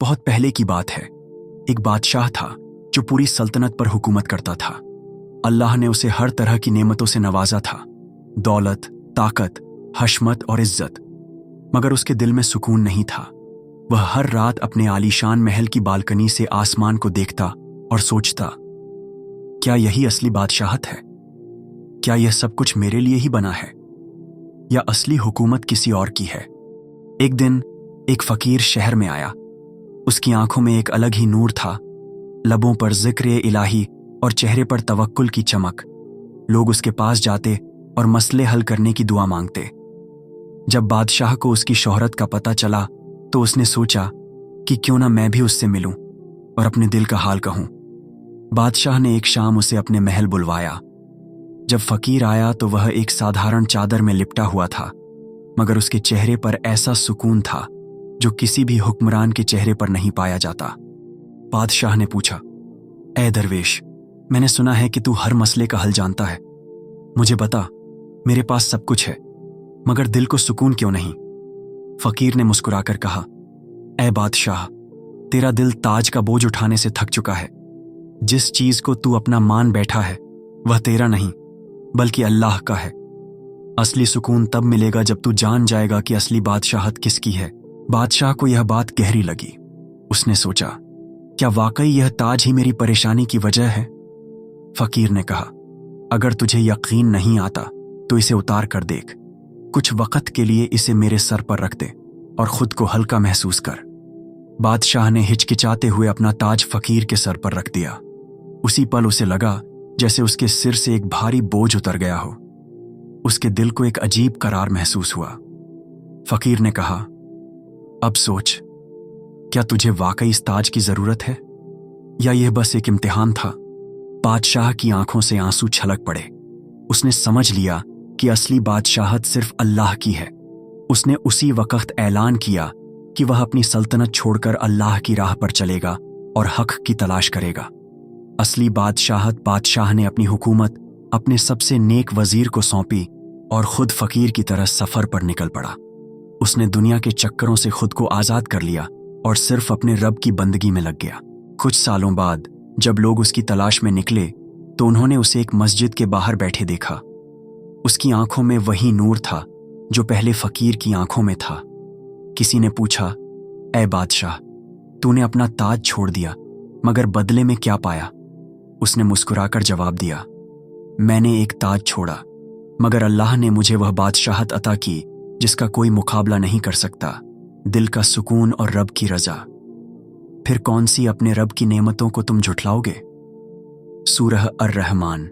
बहुत पहले की बात है। एक बादशाह था जो पूरी सल्तनत पर हुकूमत करता था। अल्लाह ने उसे हर तरह की नेमतों से नवाजा था, दौलत, ताकत, हशमत और इज्जत। मगर उसके दिल में सुकून नहीं था। वह हर रात अपने आलीशान महल की बालकनी से आसमान को देखता और सोचता, क्या यही असली बादशाहत है? क्या यह सब कुछ मेरे लिए ही बना है, या असली हुकूमत किसी और की है? एक दिन एक फकीर शहर में आया। उसकी आंखों में एक अलग ही नूर था, लबों पर जिक्र इलाही और चेहरे पर तवक्कुल की चमक। लोग उसके पास जाते और मसले हल करने की दुआ मांगते। जब बादशाह को उसकी शोहरत का पता चला तो उसने सोचा कि क्यों ना मैं भी उससे मिलूं और अपने दिल का हाल कहूं। बादशाह ने एक शाम उसे अपने महल बुलवाया। जब फकीर आया तो वह एक साधारण चादर में लिपटा हुआ था, मगर उसके चेहरे पर ऐसा सुकून था जो किसी भी हुक्मरान के चेहरे पर नहीं पाया जाता। बादशाह ने पूछा, ए दरवेश, मैंने सुना है कि तू हर मसले का हल जानता है। मुझे बता, मेरे पास सब कुछ है मगर दिल को सुकून क्यों नहीं? फकीर ने मुस्कुराकर कहा, ए बादशाह, तेरा दिल ताज का बोझ उठाने से थक चुका है। जिस चीज को तू अपना मान बैठा है वह तेरा नहीं बल्कि अल्लाह का है। असली सुकून तब मिलेगा जब तू जान जाएगा कि असली बादशाहत किसकी है। बादशाह को यह बात गहरी लगी। उसने सोचा, क्या वाकई यह ताज ही मेरी परेशानी की वजह है? फकीर ने कहा, अगर तुझे यकीन नहीं आता तो इसे उतार कर देख। कुछ वक्त के लिए इसे मेरे सर पर रख दे और खुद को हल्का महसूस कर। बादशाह ने हिचकिचाते हुए अपना ताज फकीर के सर पर रख दिया। उसी पल उसे लगा जैसे उसके सिर से एक भारी बोझ उतर गया हो। उसके दिल को एक अजीब करार महसूस हुआ। फकीर ने कहा, अब सोच, क्या तुझे वाकई इस ताज की जरूरत है या यह बस एक इम्तिहान था? बादशाह की आंखों से आंसू छलक पड़े। उसने समझ लिया कि असली बादशाहत सिर्फ अल्लाह की है। उसने उसी वक्त ऐलान किया कि वह अपनी सल्तनत छोड़कर अल्लाह की राह पर चलेगा और हक की तलाश करेगा। असली बादशाहत बादशाह ने अपनी हुकूमत अपने सबसे नेक वजीर को सौंपी और खुद फकीर की तरह सफर पर निकल पड़ा। उसने दुनिया के चक्करों से खुद को आजाद कर लिया और सिर्फ अपने रब की बंदगी में लग गया। कुछ सालों बाद जब लोग उसकी तलाश में निकले तो उन्होंने उसे एक मस्जिद के बाहर बैठे देखा। उसकी आंखों में वही नूर था जो पहले फकीर की आंखों में था। किसी ने पूछा, ए बादशाह, तूने अपना ताज छोड़ दिया मगर बदले में क्या पाया? उसने मुस्कुराकर जवाब दिया, मैंने एक ताज छोड़ा मगर अल्लाह ने मुझे वह बादशाहत अता की जिसका कोई मुकाबला नहीं कर सकता, दिल का सुकून और रब की रजा। फिर कौन सी अपने रब की नेमतों को तुम झुठलाओगे? सूरह अर-रहमान